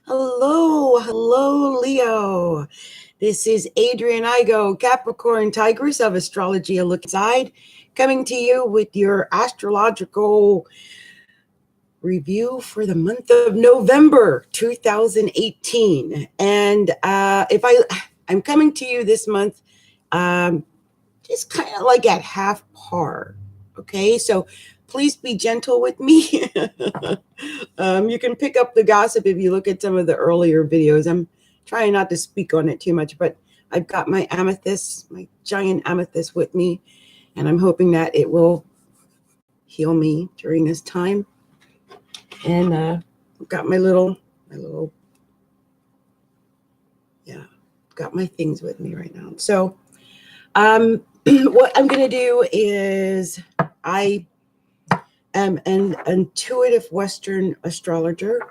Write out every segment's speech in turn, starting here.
Hello, Leo. This is Adrian Igo, Capricorntigress of Astrology, a look inside, coming to you with your astrological review for the month of November 2018. And I'm coming to you this month, just kind of like at half par. Okay, so please be gentle with me. You can pick up the gossip if you look at some of the earlier videos. I'm trying not to speak on it too much, but I've got my amethyst, my giant amethyst with me, and I'm hoping that it will heal me during this time. And I've got my little, got my things with me right now. So what I'm going to do is I am an intuitive Western astrologer.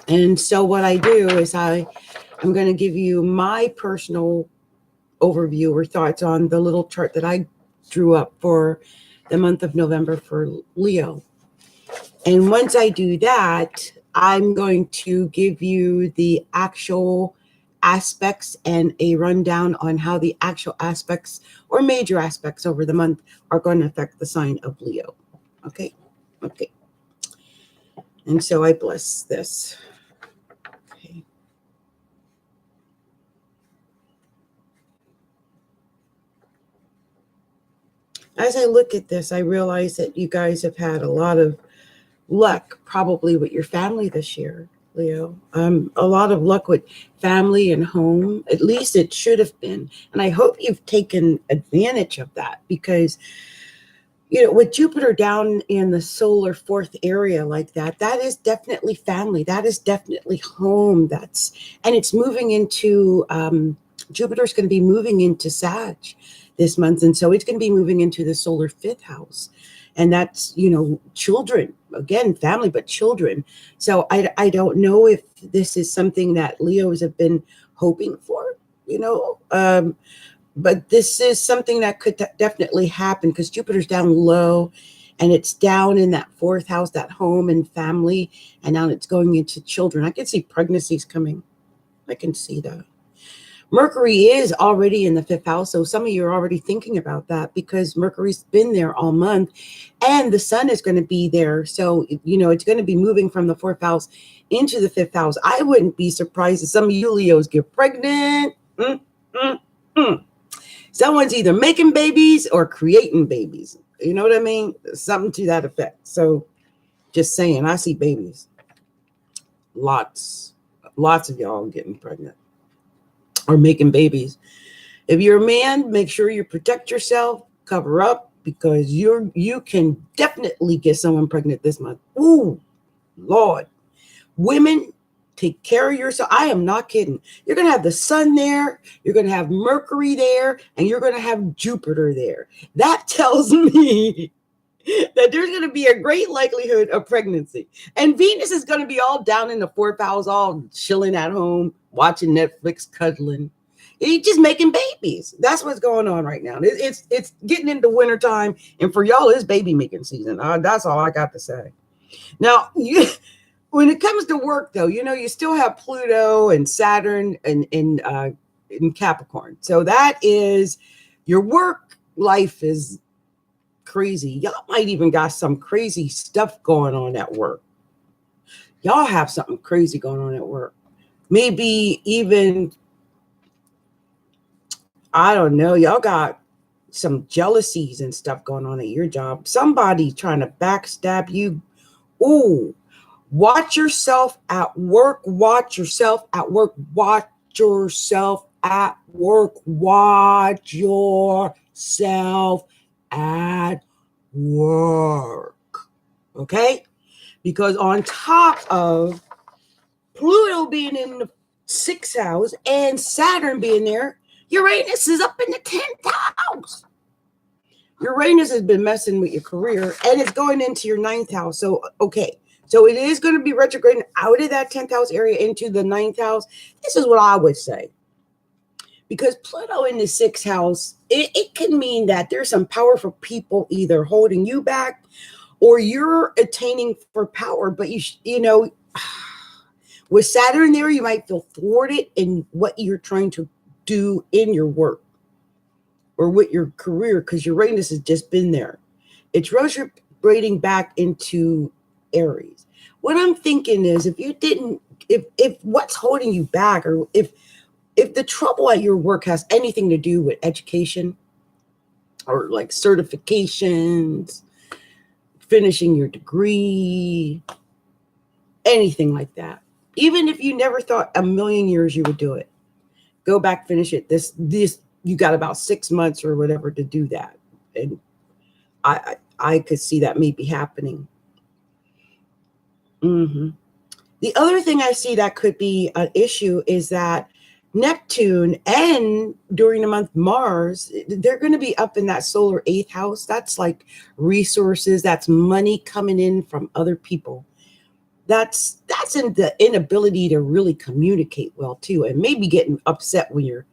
And so what I do is I'm going to give you my personal overview or thoughts on the little chart that I drew up for the month of November for Leo. And once I do that, I'm going to give you the actual aspects and a rundown on how the actual aspects or major aspects over the month are going to affect the sign of Leo. Okay. And so I bless this. Okay. As I look at this, I realize that you guys have had a lot of luck probably with your family this year, Leo. A lot of luck with family and home. At least it should have been. And I hope you've taken advantage of that because, you know, with Jupiter down in the solar fourth area like that, that is definitely family. That is definitely home. And it's moving into, Jupiter's going to be moving into Sag this month. And so it's going to be moving into the solar fifth house. And that's, you know, children, again, family, but children. So I don't know if this is something that Leos have been hoping for, you know, but this is something that could definitely happen because Jupiter's down low and it's down in that fourth house, that home and family. And now it's going into children. I can see pregnancies coming. I can see that. Mercury is already in the fifth house. So some of you are already thinking about that because Mercury's been there all month and the sun is going to be there. So, you know, it's going to be moving from the fourth house into the fifth house. I wouldn't be surprised if some of you Leos get pregnant. Someone's either making babies or creating babies. You know what I mean? Something to that effect. So just saying, I see babies. Lots of y'all getting pregnant or making babies. If you're a man, make sure you protect yourself, cover up, because you can definitely get someone pregnant this month. Ooh, Lord. Women, take care of yourself. I am not kidding. You're going to have the sun there, you're going to have Mercury there, and you're going to have Jupiter there. That tells me that there's going to be a great likelihood of pregnancy. And Venus is going to be all down in the fourth house, all chilling at home, watching Netflix, cuddling. He's just making babies. That's what's going on right now. It's getting into wintertime, and for y'all, it's baby making season. That's all I got to say. Now, when it comes to work, though, you know, you still have Pluto and Saturn in Capricorn. So that is, your work life is crazy. Y'all might even got some crazy stuff going on at work. Y'all have something crazy going on at work. Maybe even, I don't know, y'all got some jealousies and stuff going on at your job. Somebody trying to backstab you. Ooh, watch yourself at work. Watch yourself at work. Watch yourself at work. Watch yourself at work. Okay? Because on top of Pluto being in the sixth house and Saturn being there, Uranus is up in the 10th house. Uranus has been messing with your career and it's going into your ninth house. So, okay. So it is going to be retrograding out of that 10th house area into the ninth house. This is what I would say. Because Pluto in the sixth house, it can mean that there's some powerful people either holding you back or you're attaining for power. But, you know, With Saturn there, you might feel thwarted in what you're trying to do in your work or with your career, because Uranus has just been there. It's retrograding back into Aries. What I'm thinking is, if what's holding you back, or if the trouble at your work has anything to do with education or like certifications, finishing your degree, anything like that, even if you never thought a million years you would do it, go back, finish it. This you got about 6 months or whatever to do that, and I could see that maybe happening. The other thing I see that could be an issue is that Neptune and during the month Mars, they're going to be up in that solar 8th house. That's like resources, that's money coming in from other people. That's in the inability to really communicate well too, and maybe getting upset when you're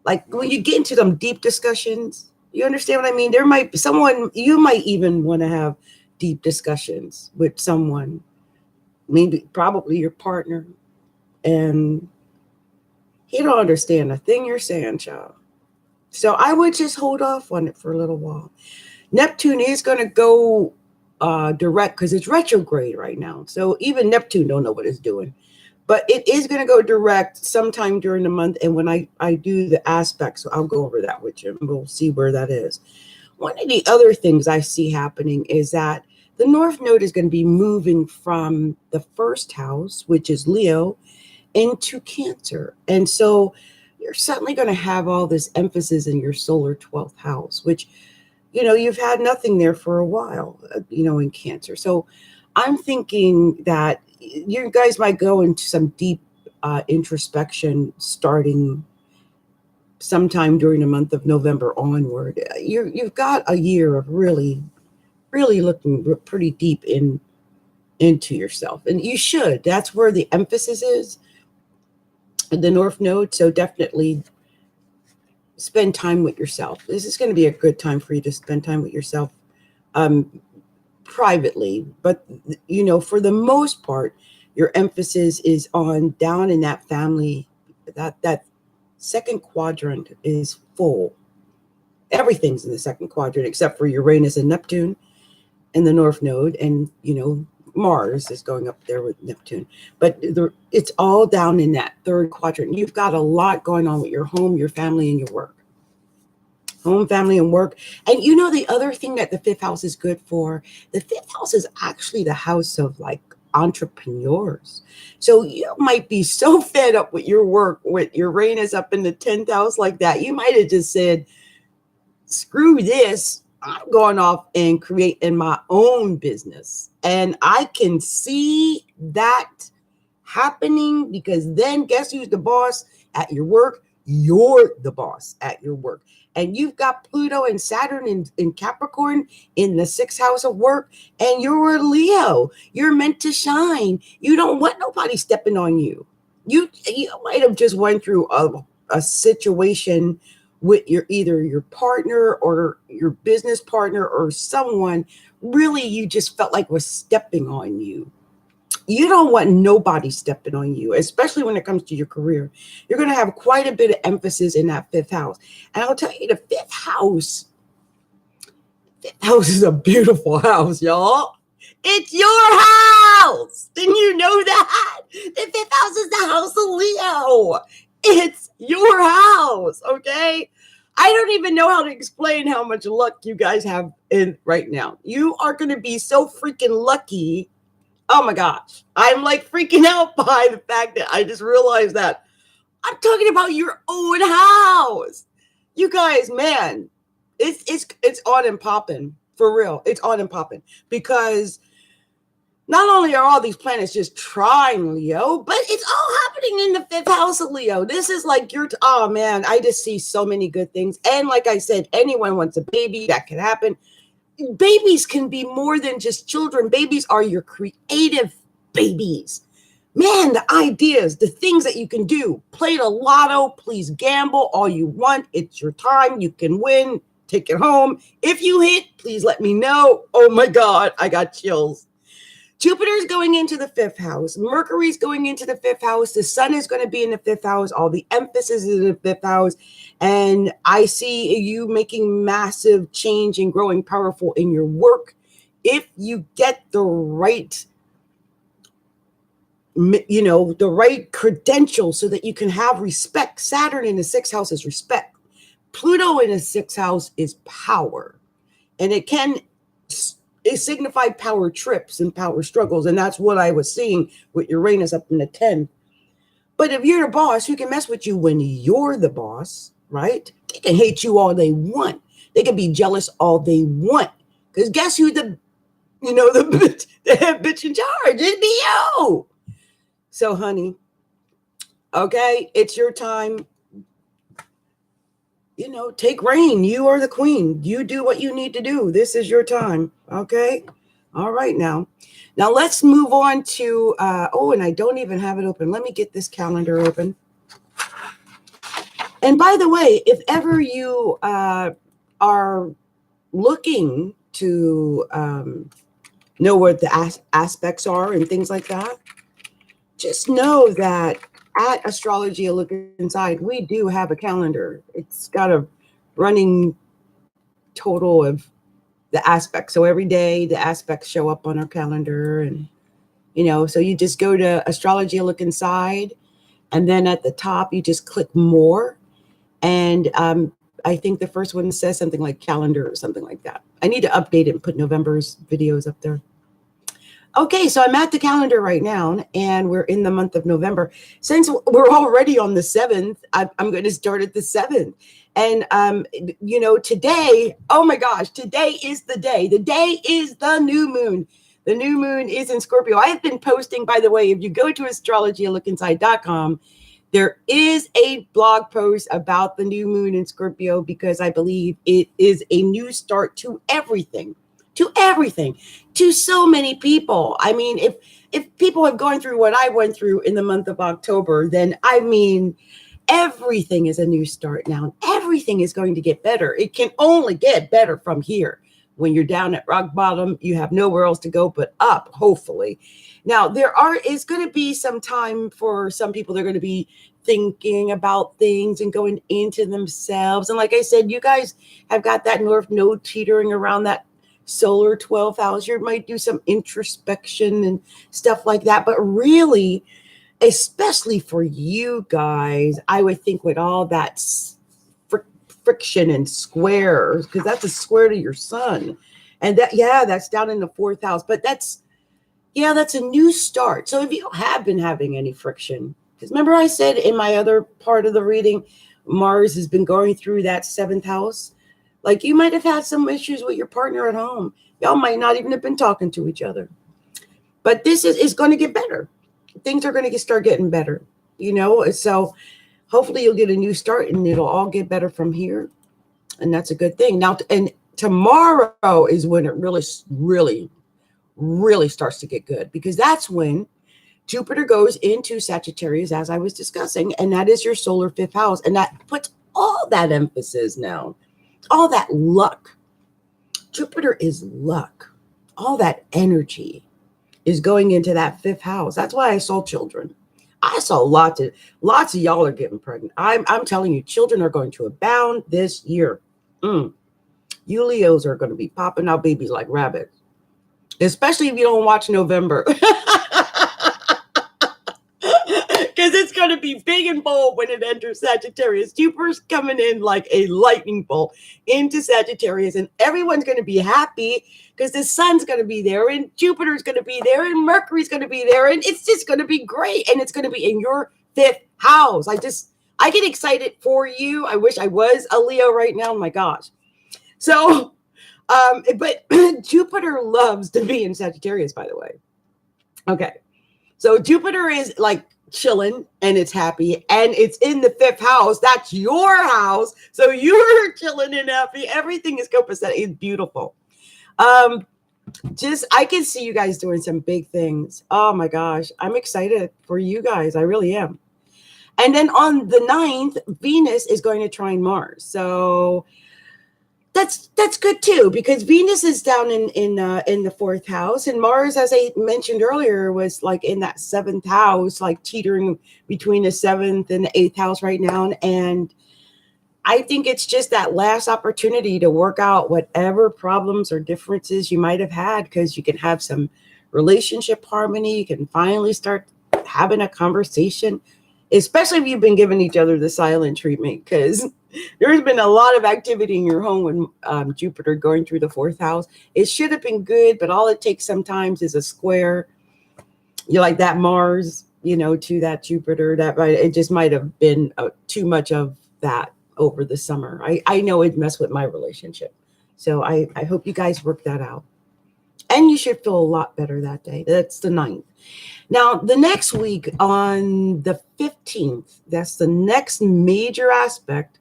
like, when you get into some deep discussions. You understand what I mean? There might be someone, you might even want to have deep discussions with someone, maybe probably your partner, and he don't understand a thing you're saying, child. So I would just hold off on it for a little while. Neptune is going to go direct because it's retrograde right now. So even Neptune don't know what it's doing. But it is going to go direct sometime during the month. And when I do the aspects, so I'll go over that with you, and we'll see where that is. One of the other things I see happening is that the North Node is going to be moving from the first house, which is Leo, into Cancer. And so you're suddenly going to have all this emphasis in your solar 12th house, which, you've had nothing there for a while, in Cancer. So I'm thinking that you guys might go into some deep introspection starting sometime during the month of November onward. You've got a year of really, really looking pretty deep into yourself. And you should. That's where the emphasis is, the North Node. So definitely spend time with yourself. This is going to be a good time for you to spend time with yourself privately. But, for the most part, your emphasis is on down in that family. That second quadrant is full. Everything's in the second quadrant except for Uranus and Neptune and the North Node. And, Mars is going up there with Neptune. But it's all down in that third quadrant. You've got a lot going on with your home, your family, and your work. Home, family, and work. And the other thing that the 5th house is good for, the 5th house is actually the house of like entrepreneurs. So you might be so fed up with your work, with Uranus up in the 10th house like that. You might have just said, screw this. I'm going off and creating my own business. And I can see that happening, because then guess who's the boss at your work? You're the boss at your work. And you've got Pluto and Saturn in Capricorn in the 6th house of work. And you're a Leo. You're meant to shine. You don't want nobody stepping on you. You might have just went through a situation with either your partner or your business partner or someone really you just felt like was stepping on you. You don't want nobody stepping on you, especially when it comes to your career. You're going to have quite a bit of emphasis in that 5th house. And I'll tell you, the 5th house is a beautiful house, y'all. It's your house. Didn't you know that? The 5th house is the house of Leo. It's your house, okay? I don't even know how to explain how much luck you guys have in right now. You are going to be so freaking lucky. Oh my gosh. I'm like freaking out by the fact that I just realized that I'm talking about your own house. You guys, man, it's on and popping for real. It's on and popping, because not only are all these planets just trying Leo, but it's all happening in the 5th house of Leo. This is like oh man, I just see so many good things. And like I said, anyone wants a baby, that can happen. Babies can be more than just children. Babies are your creative babies. Man, the ideas, the things that you can do. Play the lotto, please gamble all you want. It's your time. You can win. Take it home. If you hit, please let me know. Oh my God, I got chills. Jupiter's going into the 5th house. Mercury's going into the 5th house. The sun is going to be in the 5th house. All the emphasis is in the 5th house. And I see you making massive change and growing powerful in your work. If you get the right, the right credentials so that you can have respect. Saturn in the 6th house is respect. Pluto in the 6th house is power. And it signified power trips and power struggles. And that's what I was seeing with Uranus up in the 10th. But if you're the boss, who can mess with you when you're the boss, right? They can hate you all they want. They can be jealous all they want. Because guess who the bitch in charge? It'd be you. So, honey, okay, it's your time. Take reign. You are the queen. You do what you need to do. This is your time. Okay. All right. Now let's move on to, and I don't even have it open. Let me get this calendar open. And by the way, if ever you are looking to know what the aspects are and things like that, just know that at Astrology, a look inside, we do have a calendar. It's got a running total of the aspects. So every day the aspects show up on our calendar, and so you just go to Astrology, a look inside, and then at the top you just click more, and I think the first one says something like calendar or something like that. I need to update it and put November's videos up there. Okay, so I'm at the calendar right now, and we're in the month of November. Since we're already on the 7th, I'm going to start at the 7th. And, today, oh my gosh, today is the day. The day is the new moon. The new moon is in Scorpio. I have been posting, by the way, if you go to astrologyaLookInside.com, there is a blog post about the new moon in Scorpio, because I believe it is a new start to everything. To so many people. I mean, if people have gone through what I went through in the month of October, then I mean, everything is a new start now. Everything is going to get better. It can only get better from here. When you're down at rock bottom, you have nowhere else to go but up, hopefully. Now, is going to be some time for some people. They're going to be thinking about things and going into themselves. And like I said, you guys have got that North Node teetering around that solar 12th house. You might do some introspection and stuff like that. But really, especially for you guys, I would think with all that friction and squares, because that's a square to your sun. And that's down in the 4th house. But that's a new start. So if you have been having any friction, because remember I said in my other part of the reading, Mars has been going through that 7th house. Like, you might have had some issues with your partner at home. Y'all might not even have been talking to each other. But this is going to get better. Things are going to start getting better, So hopefully you'll get a new start, and it'll all get better from here. And that's a good thing. Now, and tomorrow is when it really, really, really starts to get good, because that's when Jupiter goes into Sagittarius, as I was discussing, and that is your solar 5th house. And that puts all that emphasis now. All that luck. Jupiter is luck. All that energy is going into that 5th house. That's why I saw children. I saw lots of y'all are getting pregnant. I'm telling you, children are going to abound this year. You Leos are going to be popping out babies like rabbits, especially if you don't watch November. Because it's going to be big and bold when it enters Sagittarius. Jupiter's coming in like a lightning bolt into Sagittarius, and everyone's going to be happy because the sun's going to be there, and Jupiter's going to be there, and Mercury's going to be there, and it's just going to be great. And it's going to be in your 5th house. I get excited for you. I wish I was a Leo right now. Oh my gosh. So, but Jupiter loves to be in Sagittarius, by the way. Okay. So Jupiter is like chilling, and it's happy, and it's in the 5th house. That's your house. So you're chilling and happy. Everything is copacetic. It's beautiful. I can see you guys doing some big things. Oh my gosh. I'm excited for you guys. I really am. And then on the 9th, Venus is going to trine Mars. So That's good too, because Venus is down in the fourth house, and Mars, as I mentioned earlier, was like in that seventh house, like teetering between the seventh and the eighth house right now. And I think it's just that last opportunity to work out whatever problems or differences you might have had, because you can have some relationship harmony. You can finally start having a conversation, especially if you've been giving each other the silent treatment, because there's been a lot of activity in your home when Jupiter going through the fourth house. It should have been good, but all it takes sometimes is a square. You like that Mars, to that Jupiter. It just might have been too much of that over the summer. I know it messed with my relationship. So I hope you guys work that out. And you should feel a lot better that day. That's the 9th. Now, the next week on the 15th, that's the next major aspect.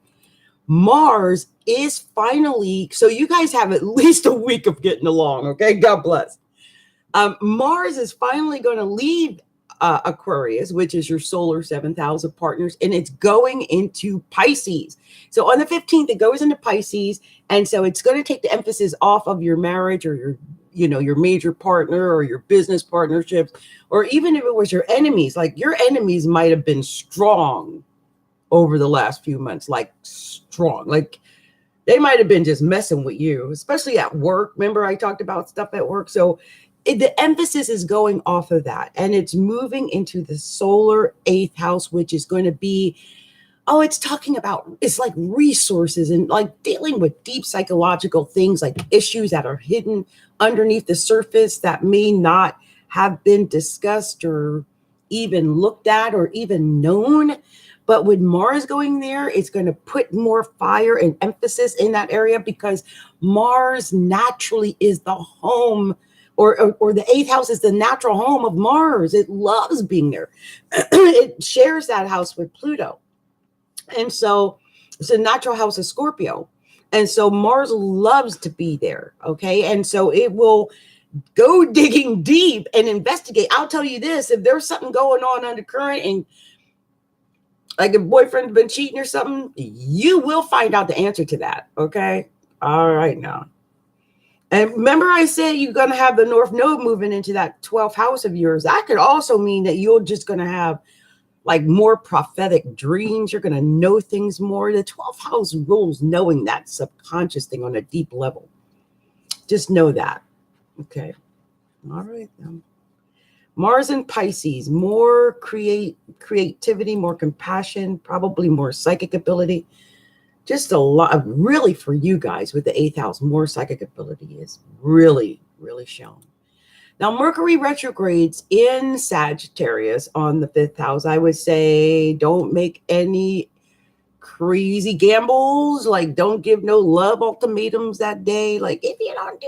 Mars is finally, so you guys have at least a week of getting along, okay? God bless. Mars is finally going to leave Aquarius, which is your solar 7th house of partners, and it's going into Pisces. So on the 15th, it goes into Pisces, and so it's going to take the emphasis off of your marriage or your major partner or your business partnerships, or even if it was your enemies. Like, your enemies might have been strong over the last few months, like strong, like they might have been just messing with you, especially at work. Remember, I talked about stuff at work. So the emphasis is going off of that, and it's moving into the solar 8th house, which is going to be, it's talking about, it's like resources and like dealing with deep psychological things, like issues that are hidden underneath the surface that may not have been discussed or even looked at or even known. But with Mars going there, it's going to put more fire and emphasis in that area, because Mars naturally is the home, or the 8th house is the natural home of Mars. It loves being there. It shares that house with Pluto. And so it's a natural house of Scorpio. And so Mars loves to be there. Okay. And so it will go digging deep and investigate. I'll tell you this, if there's something going on undercurrent, and like if boyfriend's been cheating or something, you will find out the answer to that. Okay. All right now. And remember, I said you're going to have the North Node moving into that 12th house of yours. That could also mean that you're just going to have like more prophetic dreams. You're going to know things more. The 12th house rules knowing that subconscious thing on a deep level. Just know that. Okay. All right. Mars in Pisces, more creativity, more compassion, probably more psychic ability. Just a lot of, really, for you guys with the 8th house, more psychic ability is really, really shown. Now, Mercury retrogrades in Sagittarius on the 5th house. I would say don't make any crazy gambles. Like, don't give no love ultimatums that day. Like, if you don't do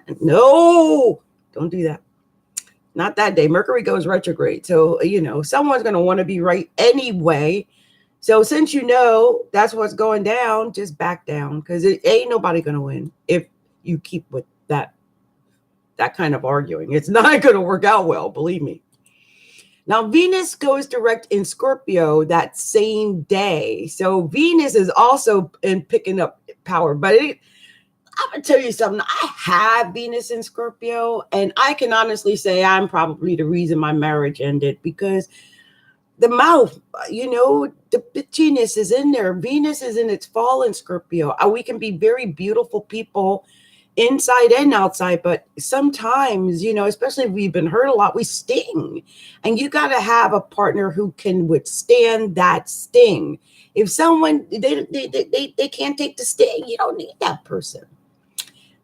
that, no, don't do that. Not that day. Mercury goes retrograde. So, someone's going to want to be right anyway. So since that's what's going down, just back down, because it ain't nobody going to win if you keep with that kind of arguing. It's not going to work out well, believe me. Now, Venus goes direct in Scorpio that same day. So Venus is also in picking up power. But I'm going to tell you something. I have Venus in Scorpio, and I can honestly say I'm probably the reason my marriage ended, because the mouth, the bitchiness is in there. Venus is in its fall in Scorpio. We can be very beautiful people inside and outside, but sometimes, especially if we've been hurt a lot, we sting. And you got to have a partner who can withstand that sting. If someone, they can't take the sting, you don't need that person.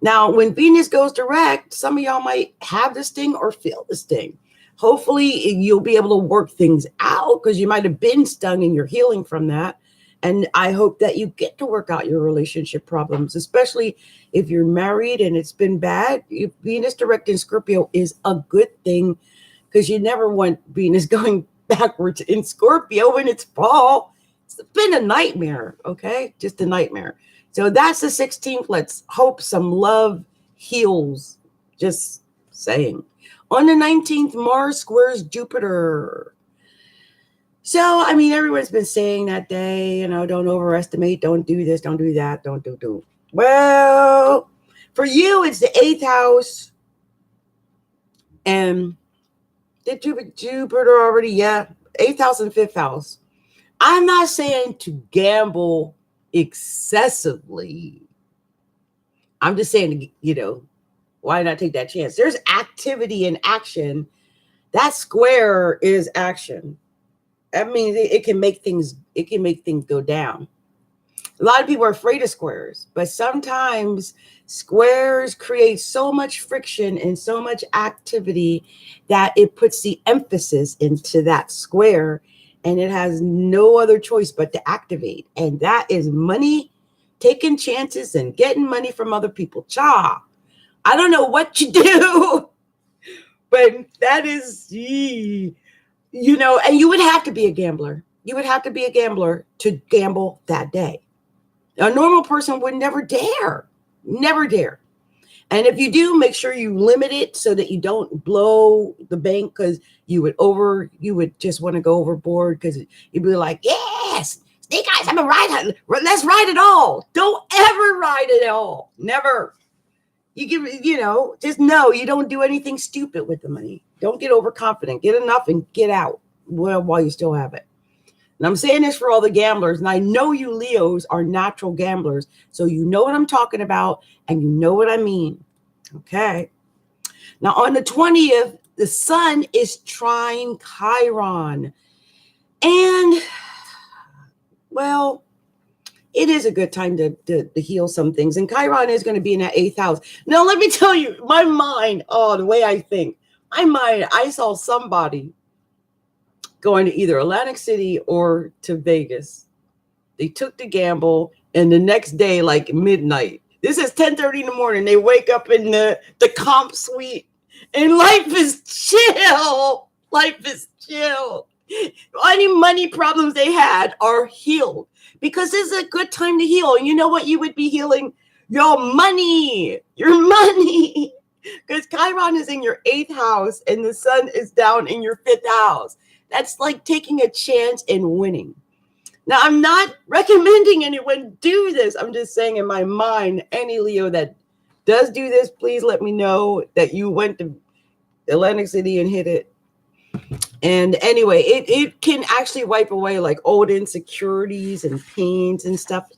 Now, when Venus goes direct, some of y'all might have the sting or feel the sting. Hopefully, you'll be able to work things out, because you might have been stung and you're healing from that. And I hope that you get to work out your relationship problems, especially if you're married and it's been bad. Venus direct in Scorpio is a good thing, because you never want Venus going backwards in Scorpio when it's fall. It's been a nightmare, okay? Just a nightmare. So that's the 16th. Let's hope some love heals. Just saying. On the 19th, Mars squares Jupiter. So, everyone's been saying that day, don't overestimate, don't do this, don't do that, don't do. Well, for you, it's the eighth house. And did Jupiter already? Yeah. Eighth house and fifth house. I'm not saying to gamble excessively. I'm just saying, why not take that chance? There's activity and action. That square is action. That means it can make things. It can make things go down. A lot of people are afraid of squares, but sometimes squares create so much friction and so much activity that it puts the emphasis into that square, and it has no other choice but to activate. And that is money, taking chances and getting money from other people. Cha. I don't know what you do, but that is, and you would have to be a gambler. You would have to be a gambler to gamble that day. A normal person would never dare, never dare. And if you do, make sure you limit it so that you don't blow the bank, because you would just want to go overboard, because you'd be like, yes, snake eyes, I'm a ride. Let's ride it all. Don't ever ride it all. Never. Just know you don't do anything stupid with the money. Don't get overconfident. Get enough and get out while you still have it. And I'm saying this for all the gamblers, and I know you Leos are natural gamblers, so you know what I'm talking about, and you know what I mean. Okay. Now, on the 20th, the sun is trine Chiron. And, well, it is a good time to heal some things. And Chiron is going to be in that eighth house. Now, let me tell you, my mind, the way I think, I saw somebody going to either Atlantic City or to Vegas. They took the gamble, and the next day, like midnight, this is 10:30 in the morning, they wake up in the comp suite, and life is chill. Life is chill. Any money problems they had are healed, because this is a good time to heal. And you know what you would be healing? Your money. Because Chiron is in your eighth house, and the sun is down in your fifth house. That's like taking a chance and winning. Now, I'm not recommending anyone do this. I'm just saying, in my mind, any Leo that does do this, please let me know that you went to Atlantic City and hit it. And anyway, it can actually wipe away like old insecurities and pains and stuff.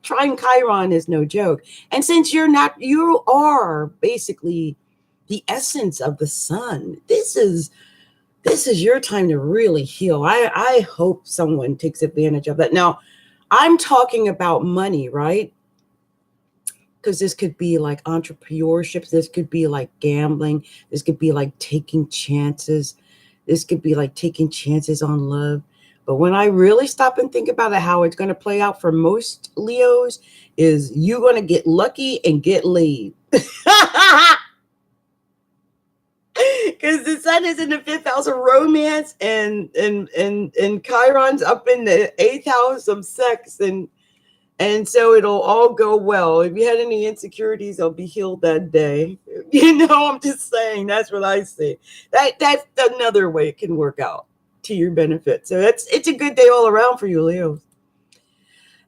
Trying Chiron is no joke. And since you are basically the essence of the sun, this is your time to really heal. I hope someone takes advantage of that. Now, I'm talking about money, right? Because this could be like entrepreneurship. This could be like gambling. This could be like taking chances. This could be like taking chances on love. But when I really stop and think about it, how it's going to play out for most Leos is you're going to get lucky and get laid. Because the sun is in the fifth house of romance, and Chiron's up in the eighth house of sex, and so it'll all go well. If you had any insecurities, they'll be healed that day. I'm just saying, that's what I say. That's another way it can work out to your benefit. So it's a good day all around for you, Leos.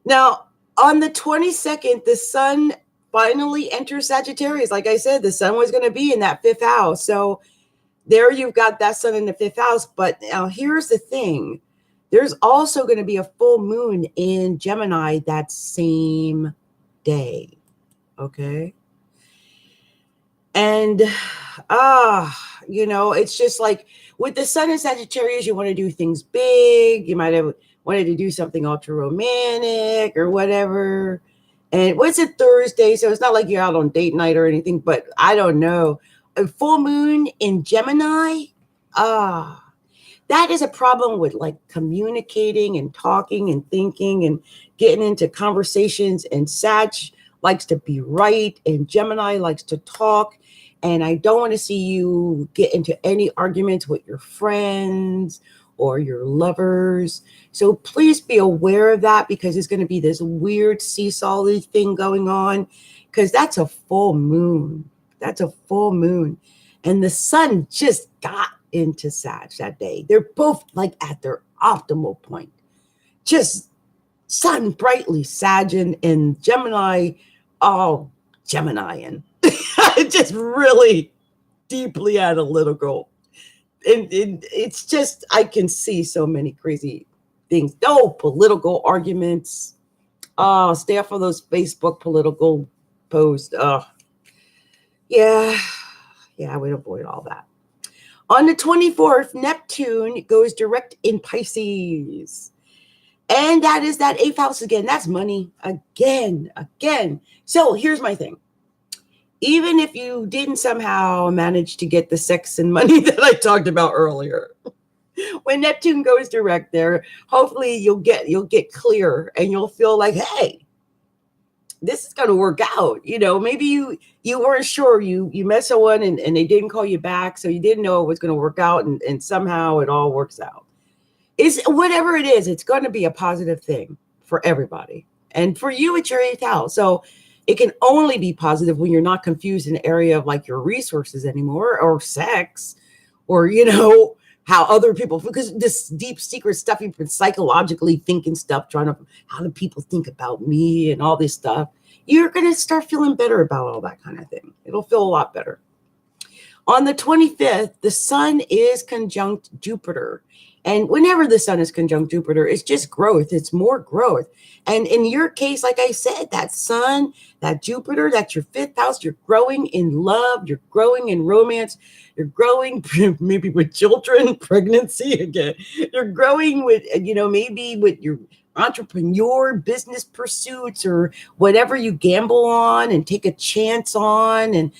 Now, on the 22nd, the sun finally enters Sagittarius. Like I said, the sun was going to be in that fifth house. So there you've got that sun in the fifth house. But now here's the thing. There's also going to be a full moon in Gemini that same day. Okay. And, it's just like with the sun in Sagittarius, you want to do things big. You might have wanted to do something ultra romantic or whatever. And what's it, Thursday? So it's not like you're out on date night or anything, but I don't know. A full moon in Gemini, that is a problem with like communicating and talking and thinking and getting into conversations. And Sag likes to be right, and Gemini likes to talk. And I don't want to see you get into any arguments with your friends or your lovers. So please be aware of that, because it's going to be this weird seesaw thing going on, because that's a full moon. That's a full moon. And the sun just got into Sag that day. They're both like at their optimal point. Just sun brightly Sag and Gemini all Gemini and just really deeply analytical. And it's just, I can see so many crazy things. No political arguments. Oh, stay off of those Facebook political posts. Oh, yeah. Yeah, we'd avoid all that. On the 24th, Neptune goes direct in Pisces. And that is that eighth house again. That's money again. So here's my thing. Even if you didn't somehow manage to get the sex and money that I talked about earlier, when Neptune goes direct there, hopefully you'll get clear and you'll feel like, hey, this is going to work out. Maybe you weren't sure. You met someone and they didn't call you back, so you didn't know it was going to work out, and somehow it all works out. It's whatever it is, it's going to be a positive thing for everybody. And for you, it's your eighth house. So it can only be positive when you're not confused in the area of like your resources anymore, or sex, or how other people, because this deep secret stuff, you've been psychologically thinking stuff, trying to, how do people think about me and all this stuff. You're going to start feeling better about all that kind of thing. It'll feel a lot better. On the 25th, the sun is conjunct Jupiter. And whenever the sun is conjunct Jupiter, it's just growth. It's more growth. And in your case, like I said, that sun, that Jupiter, that's your fifth house. You're growing in love. You're growing in romance. You're growing maybe with children, pregnancy again. You're growing with, maybe with your entrepreneur business pursuits, or whatever you gamble on and take a chance on. And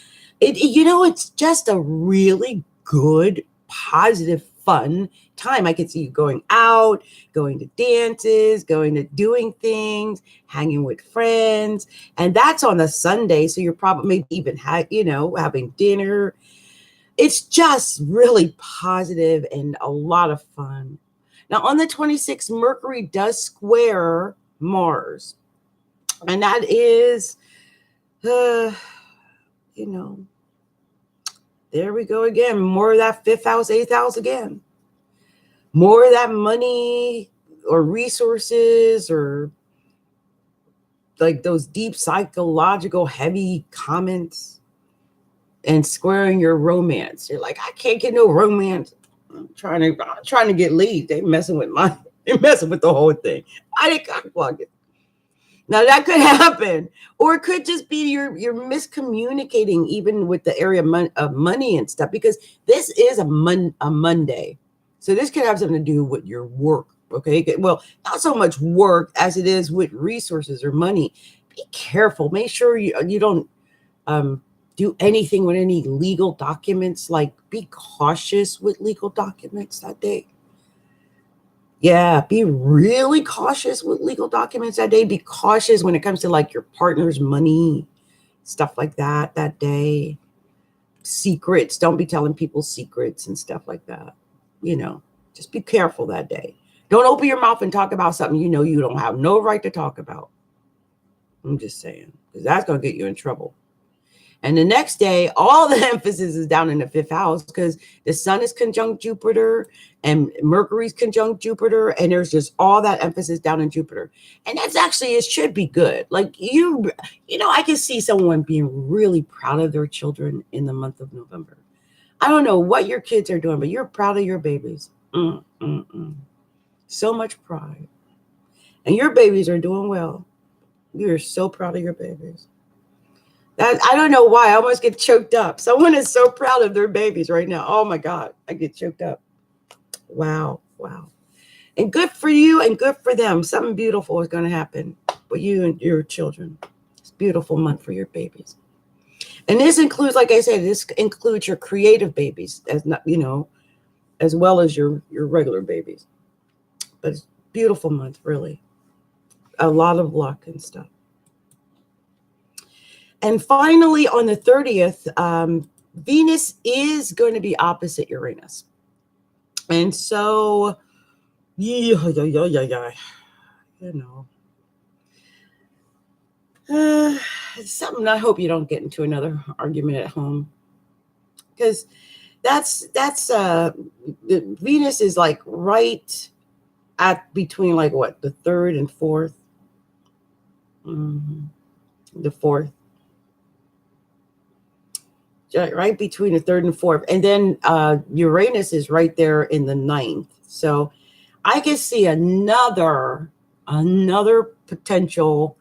it's just a really good, positive, fun time. I could see you going out, going to dances, going to doing things, hanging with friends. And that's on a Sunday. So you're probably maybe even having dinner. It's just really positive and a lot of fun. Now on the 26th, Mercury does square Mars. And that is, there we go again. More of that fifth house, eighth house again. More of that money or resources, or like those deep psychological heavy comments, and squaring your romance. You're like, I can't get no romance. I'm trying to get laid. They're messing with the whole thing. I didn't cockblock it. Now that could happen, or it could just be you're miscommunicating even with the area of money and stuff, because this is a Monday. So this could have something to do with your work, okay? Well, not so much work as it is with resources or money. Be careful. Make sure you don't do anything with any legal documents. Like, be cautious with legal documents that day. Yeah, be really cautious with legal documents that day. Be cautious when it comes to like your partner's money, stuff like that day. Secrets. Don't be telling people secrets and stuff like that. Just be careful that day. Don't open your mouth and talk about something you don't have no right to talk about. I'm just saying, because that's going to get you in trouble. And the next day, all the emphasis is down in the fifth house, because the sun is conjunct Jupiter and Mercury's conjunct Jupiter. And there's just all that emphasis down in Jupiter. And that's actually, it should be good. Like I can see someone being really proud of their children in the month of November. I don't know what your kids are doing, but you're proud of your babies. So much pride. And your babies are doing well. You're so proud of your babies. I don't know why. I almost get choked up. Someone is so proud of their babies right now. Oh my God. I get choked up. Wow. And good for you and good for them. Something beautiful is going to happen with you and your children. It's a beautiful month for your babies. And this includes, like I said, this includes your creative babies, as well as your regular babies. But it's a beautiful month, really. A lot of luck and stuff. And finally, on the 30th, Venus is going to be opposite Uranus. And so, something I hope you don't get into another argument at home, because that's the Venus is like right at between like what, the third and fourth. The 4th. Right between the 3rd and 4th. And then Uranus is right there in the 9th. So I can see another potential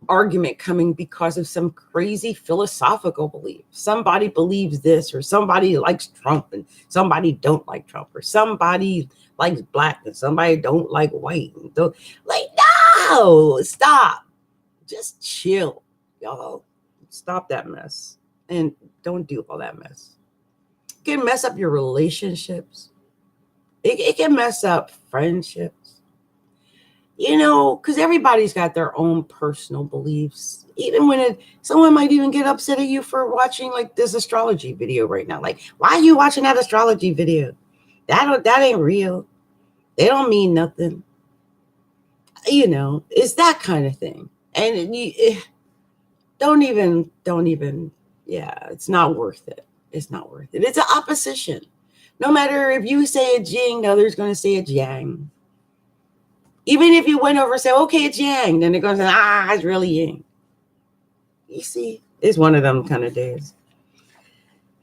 argument coming because of some crazy philosophical belief. Somebody believes this, or somebody likes Trump and somebody don't like Trump, or somebody likes black and somebody don't like white. No, stop. Just chill, y'all. Stop that mess and don't do all that mess. It can mess up your relationships. It can mess up friendships. Because everybody's got their own personal beliefs. Even when someone might even get upset at you for watching like this astrology video right now. Like, why are you watching that astrology video? That ain't real. They don't mean nothing. It's that kind of thing. And don't even. Yeah, it's not worth it. It's not worth it. It's an opposition. No matter if you say it's yin, the other's going to say it's yang. Even if you went over and said, okay, it's yang, then they're going to say, it's really yin. You see, it's one of them kind of days.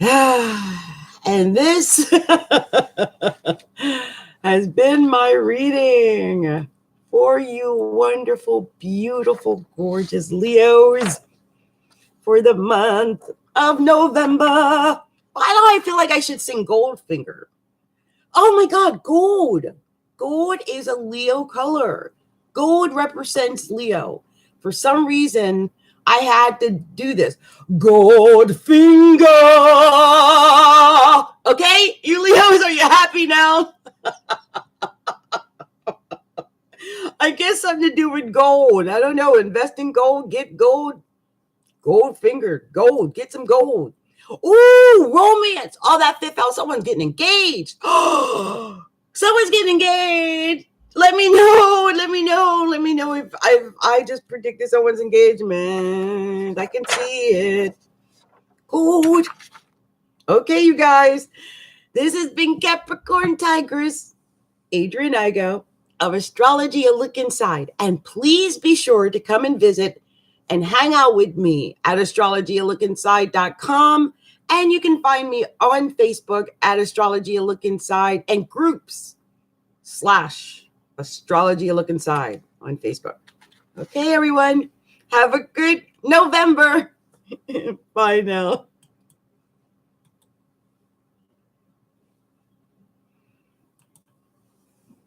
And this has been my reading for you wonderful, beautiful, gorgeous Leos for the month of November. Why do I feel like I should sing Goldfinger? Oh my God, gold. Gold is a Leo color. Gold represents Leo. For some reason, I had to do this. Goldfinger. Okay, you Leos, are you happy now? I guess something to do with gold. I don't know. Invest in gold, get gold. Goldfinger, gold, get some gold. Ooh, romance. All that 5th house. Someone's getting engaged. Someone's getting engaged. Let me know. Let me know if I just predicted someone's engagement. I can see it. Good. Okay, you guys. This has been Capricorntigress, Adrian Igo of Astrology, A Look Inside. And please be sure to come and visit and hang out with me at astrologyalookinside.com. And you can find me on Facebook at Astrology A Look Inside and groups / Astrology A Look Inside on Facebook. Okay, everyone. Have a good November. Bye now.